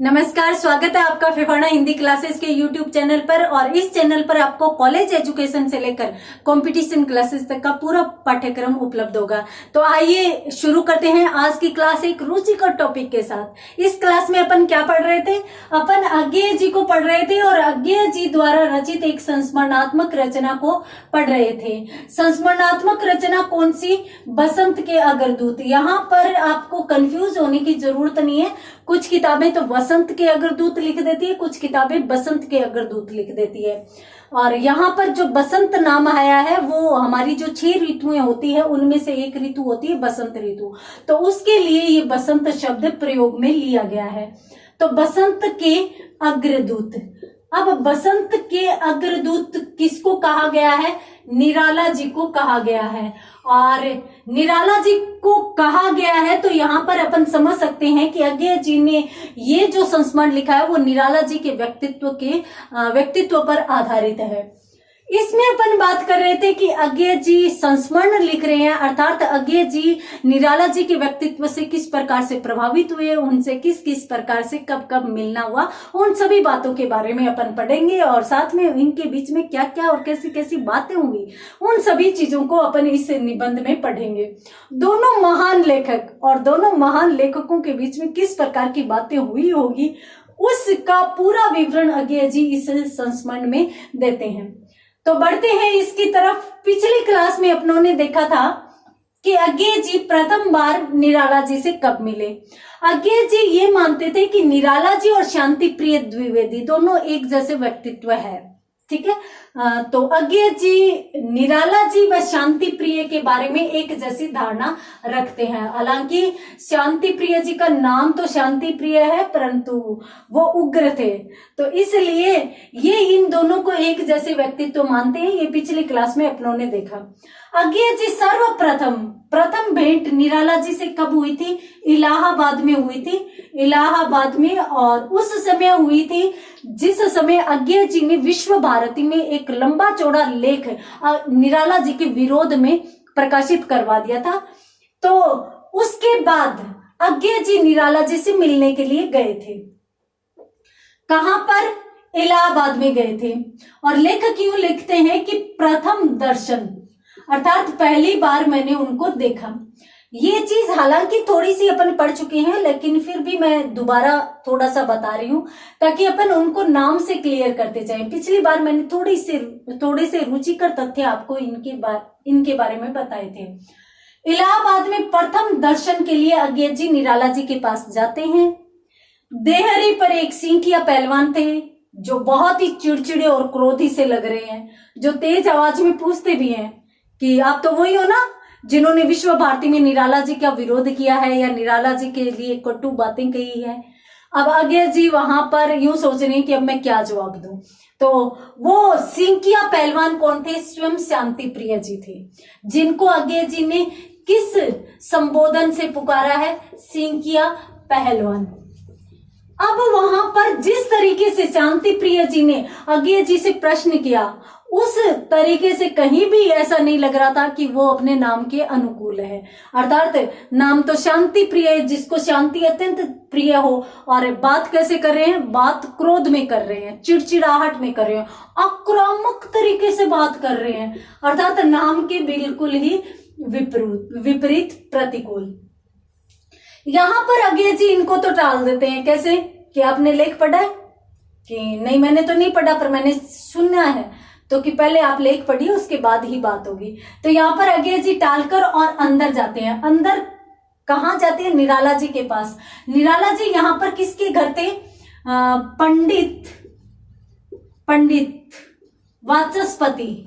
नमस्कार, स्वागत है आपका फिफाना हिंदी क्लासेस के यूट्यूब चैनल पर। और इस चैनल पर आपको कॉलेज एजुकेशन से लेकर कंपटीशन क्लासेस तक का पूरा पाठ्यक्रम उपलब्ध होगा। तो आइए शुरू करते हैं आज की क्लास एक रुचिकर टॉपिक के साथ। इस क्लास में अपन क्या पढ़ रहे थे? अपन अज्ञेय जी को पढ़ रहे थे और अज्ञेय जी द्वारा रचित एक संस्मरणात्मक रचना को पढ़ रहे थे। संस्मरणात्मक रचना कौन सी? बसंत के अग्रदूत। यहाँ पर आपको कंफ्यूज होने की जरूरत नहीं है। कुछ किताबें तो बसंत के अग्रदूत लिख देती है, कुछ किताबें बसंत के अग्रदूत लिख देती है। और यहाँ पर जो बसंत नाम आया है वो हमारी जो 6 ऋतुएं होती है उनमें से एक ऋतु होती है बसंत ऋतु। तो उसके लिए ये बसंत शब्द प्रयोग में लिया गया है। तो बसंत के अग्रदूत। अब बसंत के अग्रदूत किसको कहा गया है? निराला जी को कहा गया है। और निराला जी को कहा गया है तो यहाँ पर अपन समझ सकते हैं कि अज्ञेय जी ने ये जो संस्मरण लिखा है वो निराला जी के व्यक्तित्व पर आधारित है। इसमें अपन बात कर रहे थे कि अज्ञेय जी संस्मरण लिख रहे हैं, अर्थात अज्ञेय जी निराला जी के व्यक्तित्व से किस प्रकार से प्रभावित हुए, उनसे किस किस प्रकार से कब कब मिलना हुआ, उन सभी बातों के बारे में अपन पढ़ेंगे। और साथ में इनके बीच में क्या क्या और कैसी कैसी बातें हुई, उन सभी चीजों को अपन इस निबंध में पढ़ेंगे। दोनों महान लेखक और दोनों महान लेखकों के बीच में किस प्रकार की बातें हुई होगी उसका पूरा विवरण अज्ञेय जी इस संस्मरण में देते हैं। तो बढ़ते हैं इसकी तरफ। पिछली क्लास में अपनों ने देखा था कि अज्ञेय जी प्रथम बार निराला जी से कब मिले। अज्ञेय जी ये मानते थे कि निराला जी और शांति प्रिय द्विवेदी दोनों एक जैसे व्यक्तित्व है। ठीक है, तो अज्ञेय जी निराला जी व शांति प्रिय के बारे में एक जैसी धारणा रखते हैं। हालांकि शांति प्रिय जी का नाम तो शांति प्रिय है परंतु वो उग्र थे, तो इसलिए ये इन दोनों को एक जैसे व्यक्तित्व मानते हैं। ये पिछली क्लास में अपनों ने देखा। अज्ञेय जी प्रथम भेंट निराला जी से कब हुई थी? इलाहाबाद में हुई थी। इलाहाबाद में, और उस समय हुई थी जिस समय अज्ञेय जी ने विश्व भारती में एक लंबा चौड़ा लेख निराला जी के विरोध में प्रकाशित करवा दिया था। तो उसके बाद अज्ञेय जी निराला जी से मिलने के लिए गए थे। कहां पर? इलाहाबाद में गए थे। और लेखक यूं लिखते हैं कि प्रथम दर्शन, अर्थात पहली बार मैंने उनको देखा। ये चीज हालांकि थोड़ी सी अपन पढ़ चुके हैं लेकिन फिर भी मैं दोबारा थोड़ा सा बता रही हूं ताकि अपन उनको नाम से क्लियर करते जाएं। पिछली बार मैंने थोड़े से रुचिकर तथ्य आपको इनके बारे में बताए थे। इलाहाबाद में प्रथम दर्शन के लिए अज्ञेय जी निराला जी के पास जाते हैं। देहरी पर एक सिंकिया पहलवान थे जो बहुत ही चिड़चिड़े और क्रोधी से लग रहे हैं, जो तेज आवाज में पूछते भी हैं कि आप तो वही हो ना जिन्होंने विश्व भारती में निराला जी का विरोध किया है या निराला जी के लिए कटु बातें कही है। अब अज्ञेय जी वहां पर यूं सोच रहे हैं कि अब मैं क्या जवाब दूं। तो वो सिंकिया पहलवान कौन थे? स्वयं शांति प्रिय जी थे, जिनको अज्ञेय जी ने किस संबोधन से पुकारा है? सिंकिया पहलवान। अब वहां पर जिस तरीके से शांति प्रिय जी ने अज्ञेय जी से प्रश्न किया उस तरीके से कहीं भी ऐसा नहीं लग रहा था कि वो अपने नाम के अनुकूल है। अर्थात नाम तो शांति प्रिय है, जिसको शांति अत्यंत प्रिय हो, और बात कैसे कर रहे हैं? बात क्रोध में कर रहे हैं, चिड़चिड़ाहट में कर रहे हैं, आक्रामक तरीके से बात कर रहे हैं, अर्थात नाम के बिल्कुल ही विपरीत प्रतिकूल। यहां पर अज्ञेय जी इनको तो टाल देते हैं। कैसे? कि आपने लेख पढ़ा है? कि नहीं मैंने तो नहीं पढ़ा पर मैंने सुना है। तो कि पहले आप लेख पढ़िए उसके बाद ही बात होगी। तो यहाँ पर अज्ञेय जी टालकर और अंदर जाते हैं। अंदर कहाँ जाते हैं? निराला जी के पास। निराला जी यहाँ पर किसके घर थे? पंडित वाचस्पति।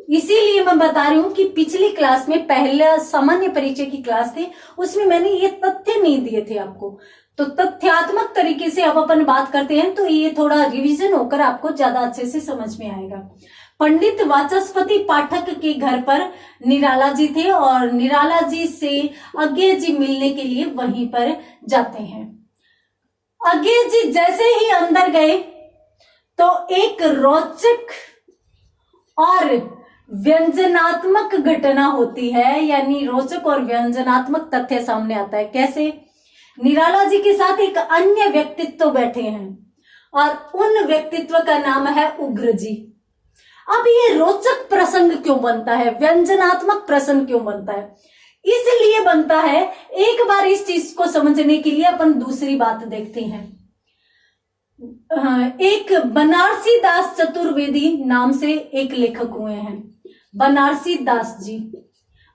इसीलिए मैं बता रही हूं कि पिछली क्लास में पहला सामान्य परिचय की क्लास थी उसमें मैंने ये तथ्य नहीं दिए थे आपको। तो तथ्यात्मक तरीके से अब अपन बात करते हैं तो ये थोड़ा रिवीजन होकर आपको ज्यादा अच्छे से समझ में आएगा। पंडित वाचस्पति पाठक के घर पर निराला जी थे और निराला जी से अज्ञेय जी मिलने के लिए वहीं पर जाते हैं। अज्ञेय जी जैसे ही अंदर गए तो एक रोचक और व्यंजनात्मक घटना होती है, यानी रोचक और व्यंजनात्मक तथ्य सामने आता है। कैसे? निराला जी के साथ एक अन्य व्यक्तित्व बैठे हैं और उन व्यक्तित्व का नाम है उग्र जी। अब ये रोचक प्रसंग क्यों बनता है, व्यंजनात्मक प्रसंग क्यों बनता है? इसलिए बनता है, एक बार इस चीज को समझने के लिए अपन दूसरी बात देखते हैं। एक बनारसी दास चतुर्वेदी नाम से एक लेखक हुए हैं, बनारसी दास जी,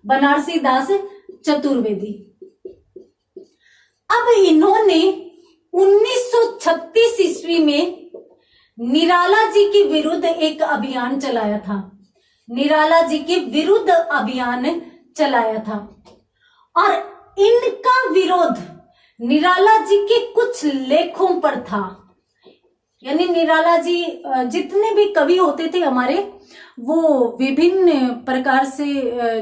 बनारसी दास चतुर्वेदी। अब इन्होंने 1936 ईस्वी में निराला जी के विरुद्ध एक अभियान चलाया था, निराला जी के विरुद्ध अभियान चलाया था और इनका विरोध निराला जी के कुछ लेखों पर था। यानी निराला जी जितने भी कवि होते थे हमारे, वो विभिन्न प्रकार से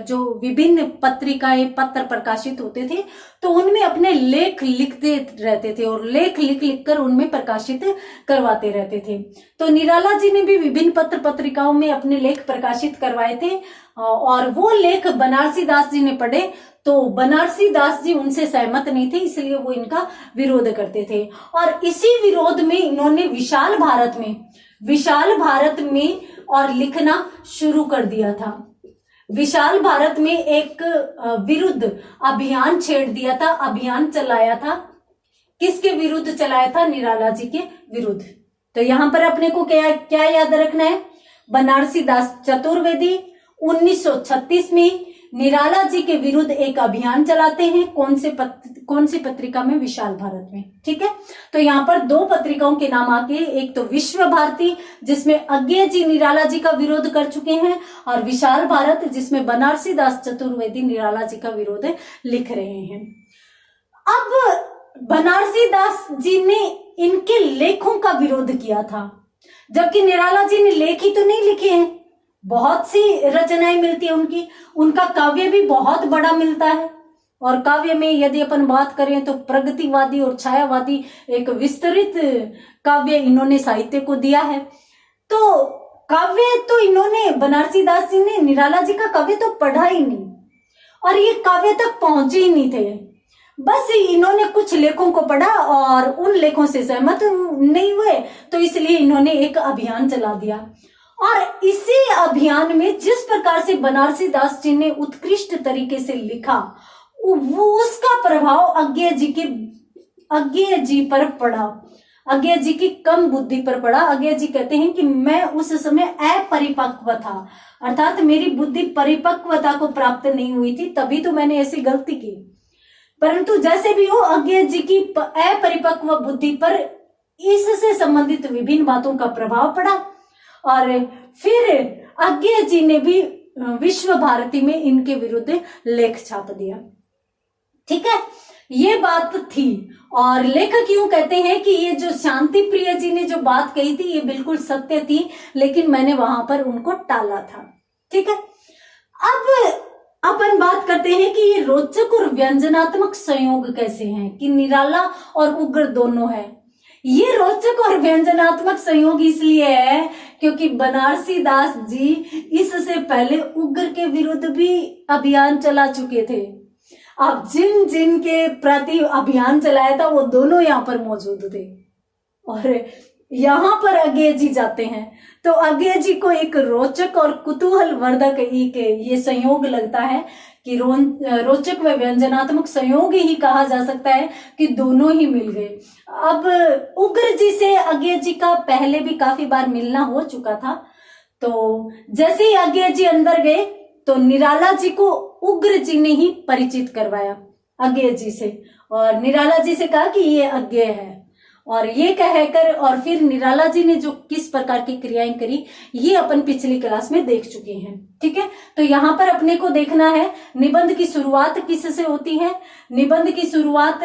जो विभिन्न पत्रिकाएं पत्र प्रकाशित होते थे तो उनमें अपने लेख लिखते रहते थे और लेख लिख लिख कर उनमें प्रकाशित करवाते रहते थे। तो निराला जी ने भी विभिन्न पत्र पत्रिकाओं में अपने लेख प्रकाशित करवाए थे और वो लेख बनारसी दास जी ने पढ़े तो बनारसी दास जी उनसे सहमत नहीं थे, इसलिए वो इनका विरोध करते थे। और इसी विरोध में इन्होंने विशाल भारत में और लिखना शुरू कर दिया था। विशाल भारत में एक विरुद्ध अभियान छेड़ दिया था, अभियान चलाया था। किसके विरुद्ध चलाया था? निराला जी के विरुद्ध। तो यहां पर अपने को क्या याद रखना है? बनारसी दास चतुर्वेदी 1936 में निराला जी के विरुद्ध एक अभियान चलाते हैं। कौन सी पत्रिका में? विशाल भारत में। ठीक है, तो यहाँ पर दो पत्रिकाओं के नाम आके, एक तो विश्व भारती जिसमें अज्ञेय जी निराला जी का विरोध कर चुके हैं और विशाल भारत जिसमें बनारसी दास चतुर्वेदी निराला जी का विरोध लिख रहे हैं। अब बनारसी दास जी ने इनके लेखों का विरोध किया था, जबकि निराला जी ने लेख ही तो नहीं लिखे हैं, बहुत सी रचनाएं मिलती है उनकी, उनका काव्य भी बहुत बड़ा मिलता है। और काव्य में यदि अपन बात करें तो प्रगतिवादी और छायावादी एक विस्तृत काव्य इन्होंने साहित्य को दिया है। तो काव्य तो इन्होंने, बनारसी दास जी ने निराला जी का काव्य तो पढ़ा ही नहीं और ये काव्य तक पहुंचे ही नहीं थे। बस इन्होंने कुछ लेखों को पढ़ा और उन लेखों से सहमत नहीं हुए, तो इसलिए इन्होंने एक अभियान चला दिया। और इसी अभियान में जिस प्रकार से बनारसी दास जी ने उत्कृष्ट तरीके से लिखा, वो उसका प्रभाव अज्ञेय जी पर पड़ा, अज्ञेय जी की कम बुद्धि पर पड़ा। अज्ञेय जी कहते हैं कि मैं उस समय अपरिपक्व था, अर्थात मेरी बुद्धि परिपक्वता को प्राप्त नहीं हुई थी, तभी तो मैंने ऐसी गलती की। परंतु जैसे भी हो, अज्ञेय जी की अपरिपक्व बुद्धि पर इससे संबंधित विभिन्न बातों का प्रभाव पड़ा और फिर अज्ञेय जी ने भी विश्व भारती में इनके विरुद्ध लेख छाप दिया। ठीक है, ये बात थी। और लेखक यूं कहते हैं कि ये जो शांति प्रिय जी ने जो बात कही थी ये बिल्कुल सत्य थी, लेकिन मैंने वहां पर उनको टाला था। ठीक है, अब अपन बात करते हैं कि ये रोचक और व्यंजनात्मक संयोग कैसे हैं, कि निराला और उग्र दोनों है। ये रोचक और व्यंजनात्मक संयोग इसलिए है क्योंकि बनारसी दास जी इससे पहले उग्र के विरुद्ध भी अभियान चला चुके थे। अब जिन के प्रति अभियान चलाया था वो दोनों यहाँ पर मौजूद थे और यहाँ पर अज्ञेय जी जाते हैं। तो अज्ञेय जी को एक रोचक और कुतूहल वर्धक ये संयोग लगता है कि रोचक व व्यंजनात्मक संयोग ही कहा जा सकता है कि दोनों ही मिल गए। अब उग्र जी से अज्ञेय जी का पहले भी काफी बार मिलना हो चुका था। तो जैसे ही अज्ञेय जी अंदर गए तो निराला जी को उग्र जी ने ही परिचित करवाया अज्ञेय जी से और निराला जी से कहा कि ये अज्ञेय है। और ये कहकर और फिर निराला जी ने जो किस प्रकार की क्रियाएं करी ये अपन पिछली क्लास में देख चुके हैं। ठीक है, तो यहाँ पर अपने को देखना है निबंध की शुरुआत किससे होती है। निबंध की शुरुआत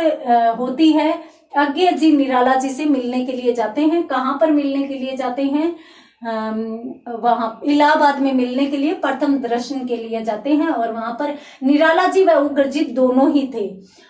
होती है अज्ञेय जी निराला जी से मिलने के लिए जाते हैं। कहाँ पर मिलने के लिए जाते हैं? वहां इलाहाबाद में मिलने के लिए, प्रथम दर्शन के लिए जाते हैं और वहां पर निराला जी व उग्र जी दोनों ही थे।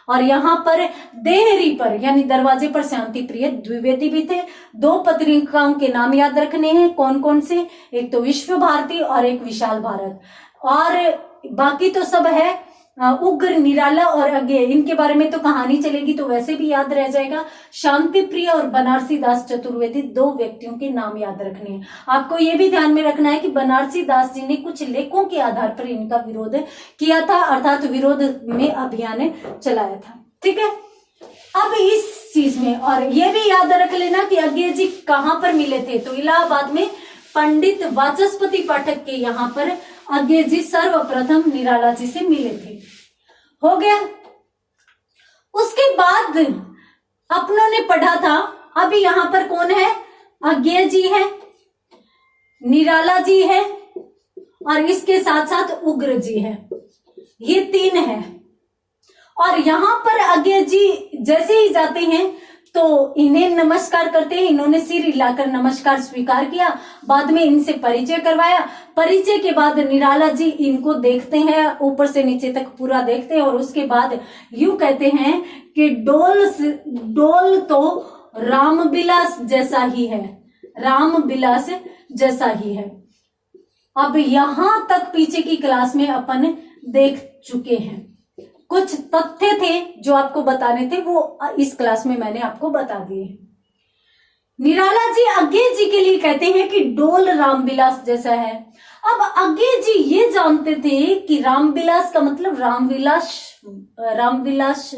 और यहाँ पर देहरी पर यानी दरवाजे पर शांति प्रिय द्विवेदी भी थे। दो पत्रिकाओं के नाम याद रखने हैं, कौन कौन से? एक तो विश्व भारती और एक विशाल भारत, और बाकी तो सब है उग्र, निराला और अज्ञेय, इनके बारे में तो कहानी चलेगी तो वैसे भी याद रह जाएगा। शांति प्रिय और बनारसी दास चतुर्वेदी, 2 व्यक्तियों के नाम याद रखने हैं। आपको ये भी ध्यान में रखना है कि बनारसी दास जी ने कुछ लेखों के आधार पर इनका विरोध किया था, अर्थात विरोध में अभियान चलाया था। ठीक है, अब इस चीज में और ये भी याद रख लेना कि अज्ञेय जी कहां पर मिले थे, तो इलाहाबाद में पंडित वाचस्पति पाठक के यहाँ पर अज्ञेय जी सर्वप्रथम निराला जी से मिले थे। हो गया। उसके बाद अपनों ने पढ़ा था, अभी यहां पर कौन है, अज्ञेय जी है, निराला जी है और इसके साथ साथ उग्र जी है, ये 3 है। और यहां पर अज्ञेय जी जैसे ही जाते हैं तो इन्हें नमस्कार करते हैं, इन्होंने सिर हिलाकर नमस्कार स्वीकार किया, बाद में इनसे परिचय करवाया। परिचय के बाद निराला जी इनको देखते हैं, ऊपर से नीचे तक पूरा देखते हैं और उसके बाद यूं कहते हैं कि डोल तो रामविलास जैसा ही है, रामविलास जैसा ही है। अब यहां तक पीछे की क्लास में अपन देख चुके हैं, कुछ तथ्य थे जो आपको बताने थे, वो इस क्लास में मैंने आपको बता दिए। निराला जी अज्ञेय जी के लिए कहते हैं कि डोल रामविलास जैसा है। अब अज्ञेय जी ये जानते थे कि रामविलास का मतलब रामविलास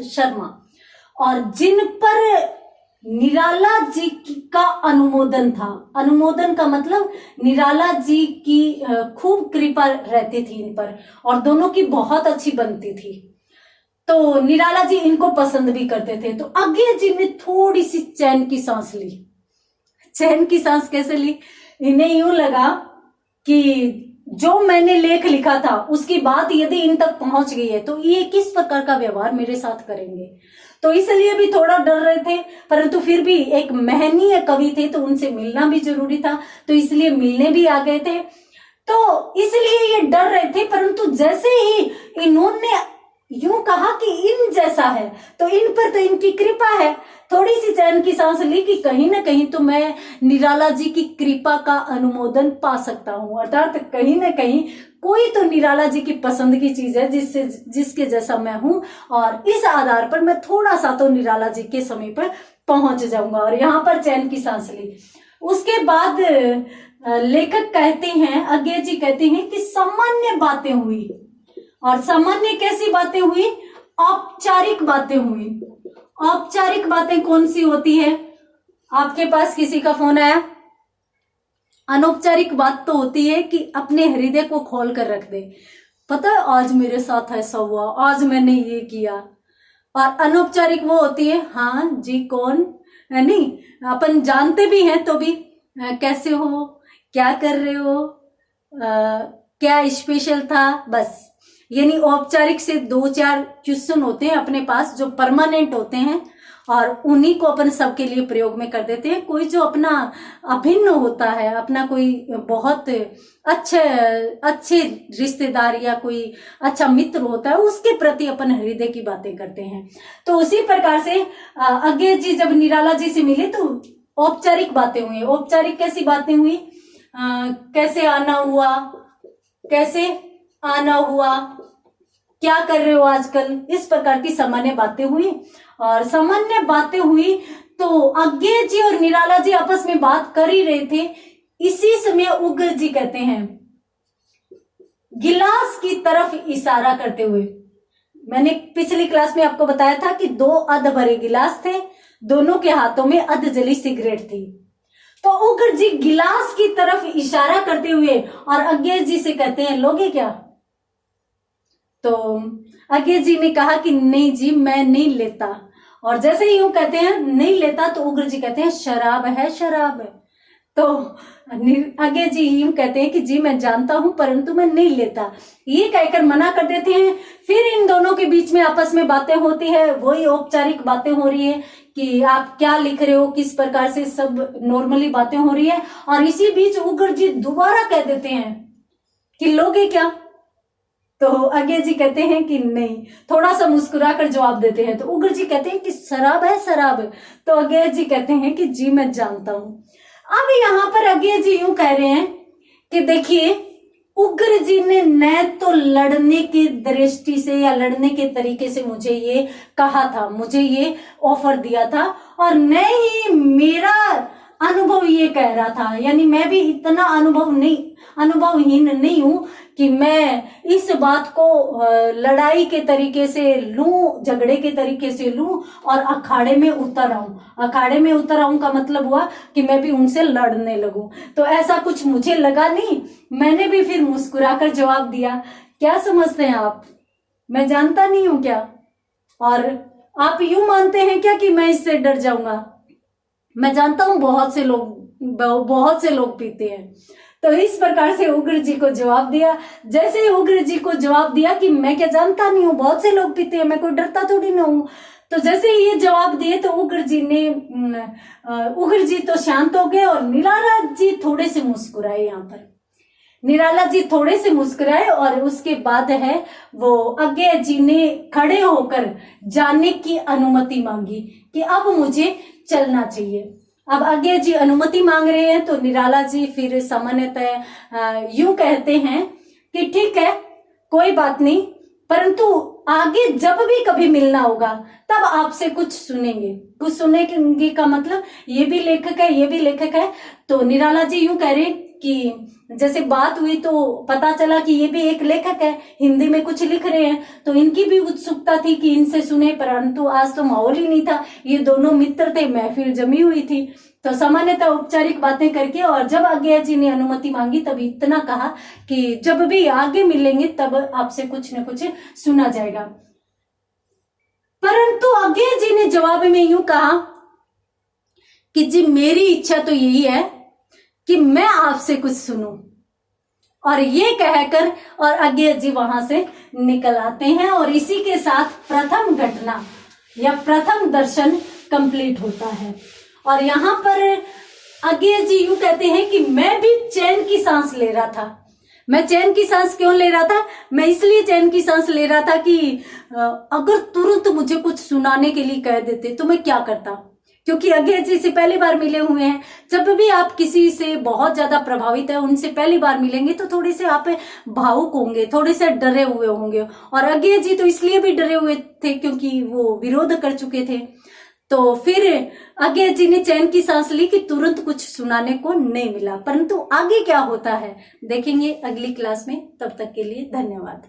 शर्मा, और जिन पर निराला जी का अनुमोदन था, अनुमोदन का मतलब निराला जी की खूब कृपा रहती थी इन पर और दोनों की बहुत अच्छी बनती थी, तो निराला जी इनको पसंद भी करते थे। तो अज्ञेय जी ने थोड़ी सी चैन की सांस ली। चैन की सांस कैसे ली, इन्हें यूं लगा कि जो मैंने लेख लिखा था उसकी बात यदि इन तक पहुंच गई है तो ये किस प्रकार का व्यवहार मेरे साथ करेंगे, तो इसलिए भी थोड़ा डर रहे थे, परंतु फिर भी एक महनीय कवि थे तो उनसे मिलना भी जरूरी था, तो इसलिए मिलने भी आ गए थे। तो इसलिए ये डर रहे थे, परंतु जैसे ही इन्होंने यूं कहा कि इन जैसा है तो इन पर तो इनकी कृपा है, थोड़ी सी चैन की सांस ली कि कहीं ना कहीं तो मैं निराला जी की कृपा का अनुमोदन पा सकता हूं, अर्थात कहीं ना कहीं कोई तो निराला जी की पसंद की चीज है जिसके जैसा मैं हूं, और इस आधार पर मैं थोड़ा सा तो निराला जी के समय पर पहुंच जाऊंगा, और यहां पर चैन की सांस ली। उसके बाद लेखक कहते हैं, अज्ञेय जी कहते हैं कि सामान्य बातें हुई, और सामान्य कैसी बातें हुई, औपचारिक बातें हुई। औपचारिक बातें कौन सी होती है, आपके पास किसी का फोन आया, अनौपचारिक बात तो होती है कि अपने हृदय को खोल कर रख दे, पता है आज मेरे साथ ऐसा हुआ, आज मैंने ये किया। और अनौपचारिक वो होती है, हाँ जी कौन है, नहीं अपन जानते भी हैं तो भी कैसे हो, क्या कर रहे हो, क्या स्पेशल था, बस। यानी औपचारिक से 2-4 क्वेश्चन होते हैं अपने पास जो परमानेंट होते हैं और उन्हीं को अपन सबके लिए प्रयोग में कर देते हैं। कोई जो अपना अभिन्न होता है, अपना कोई बहुत अच्छे रिश्तेदार या कोई अच्छा मित्र होता है, उसके प्रति अपन हृदय की बातें करते हैं। तो उसी प्रकार से अज्ञेय जी जब निराला जी से मिले तो औपचारिक बातें हुई। औपचारिक कैसी बातें हुई, कैसे आना हुआ, कैसे आना हुआ, क्या कर रहे हो आजकल, इस प्रकार की सामान्य बातें हुई। और सामान्य बातें हुई तो अज्ञेय जी और निराला जी आपस में बात कर ही रहे थे। इसी समय उग्र जी कहते हैं, गिलास की तरफ इशारा करते हुए, मैंने पिछली क्लास में आपको बताया था कि 2 अध भरे गिलास थे, दोनों के हाथों में अध जली सिगरेट थी। तो उग्र जी गिलास की तरफ इशारा करते हुए और अज्ञेय जी से कहते हैं, लोगे क्या? तो अज्ञेय जी ने कहा कि नहीं जी मैं नहीं लेता, और जैसे ही यूं कहते हैं नहीं लेता तो उग्र जी कहते हैं शराब है, शराब है। तो अज्ञेय जी यूं कहते हैं कि जी मैं जानता हूं परंतु मैं नहीं लेता, ये कहकर मना कर देते हैं। फिर इन दोनों के बीच में आपस में बातें होती है, वही औपचारिक बातें हो रही है कि आप क्या लिख रहे हो, किस प्रकार से, सब नॉर्मली बातें हो रही है। और इसी बीच उग्र जी दोबारा कह देते हैं कि लोगे क्या? तो अज्ञेय जी कहते हैं कि नहीं, थोड़ा सा मुस्कुरा कर जवाब देते हैं। तो उग्र जी कहते हैं कि शराब है, शराब है। तो अज्ञेय जी कहते हैं कि जी मैं जानता हूं। अब यहां पर अज्ञेय जी यूं कह रहे हैं कि देखिए उग्र जी ने न तो लड़ने की दृष्टि से या लड़ने के तरीके से मुझे ये कहा था, मुझे ये ऑफर दिया था, और न ही मेरा अनुभव ये कह रहा था। यानी मैं भी इतना अनुभवहीन नहीं हूं कि मैं इस बात को लड़ाई के तरीके से लूं, झगड़े के तरीके से लूं और अखाड़े में उतर आऊं। अखाड़े में उतर आऊं का मतलब हुआ कि मैं भी उनसे लड़ने लगूं। तो ऐसा कुछ मुझे लगा नहीं। मैंने भी फिर मुस्कुराकर जवाब दिया, क्या समझते हैं आप, मैं जानता नहीं हूं क्या? और आप यूं मानते हैं क्या कि मैं इससे डर जाऊंगा? मैं जानता हूं बहुत से लोग पीते हैं। तो इस प्रकार से उग्र जी को जवाब दिया। जैसे ही उग्र जी को जवाब दिया कि मैं क्या जानता नहीं हूं, बहुत से लोग पीते हैं, मैं कोई डरता थोड़ी ना हूं। तो जैसे ही ये जवाब दिए तो उग्र जी तो शांत हो गए और निराला जी थोड़े से मुस्कुराए। यहाँ पर निराला जी थोड़े से मुस्कुराए और उसके बाद है वो अज्ञेय जी ने खड़े होकर जाने की अनुमति मांगी कि अब मुझे चलना चाहिए। अब अज्ञेय जी अनुमति मांग रहे हैं तो निराला जी फिर सामान्यतः यूं कहते हैं कि ठीक है, कोई बात नहीं, परंतु आगे जब भी कभी मिलना होगा तब आपसे कुछ सुनेंगे। कुछ सुनेंगे का मतलब ये भी लेखक है, ये भी लेखक है। तो निराला जी यूं कह रहे कि जैसे बात हुई तो पता चला कि ये भी एक लेखक है, हिंदी में कुछ लिख रहे हैं, तो इनकी भी उत्सुकता थी कि इनसे सुने, परंतु आज तो माहौल ही नहीं था। ये दोनों मित्र थे, महफिल जमी हुई थी। तो सामान्यतः औपचारिक बातें करके और जब अज्ञेय जी ने अनुमति मांगी तब इतना कहा कि जब भी आगे मिलेंगे तब आपसे कुछ न कुछ सुना जाएगा। परंतु अज्ञेय जी ने जवाब में यूं कहा कि जी मेरी इच्छा तो यही है कि मैं आपसे कुछ सुनूं। और ये कहकर और अज्ञेय जी वहां से निकल आते हैं और इसी के साथ प्रथम घटना या प्रथम दर्शन कंप्लीट होता है। और यहाँ पर अज्ञेय जी यूं कहते हैं कि मैं भी चैन की सांस ले रहा था। मैं चैन की सांस क्यों ले रहा था? मैं इसलिए चैन की सांस ले रहा था कि अगर तुरंत मुझे कुछ सुनाने के लिए कह देते तो मैं क्या करता, क्योंकि अज्ञेय जी से पहली बार मिले हुए हैं। जब भी आप किसी से बहुत ज्यादा प्रभावित है, उनसे पहली बार मिलेंगे तो थोड़े से आप भावुक होंगे, थोड़े से डरे हुए होंगे। और अज्ञेय जी तो इसलिए भी डरे हुए थे क्योंकि वो विरोध कर चुके थे। तो फिर अज्ञेय जी ने चैन की सांस ली कि तुरंत कुछ सुनाने को नहीं मिला। परंतु आगे क्या होता है देखेंगे अगली क्लास में। तब तक के लिए धन्यवाद।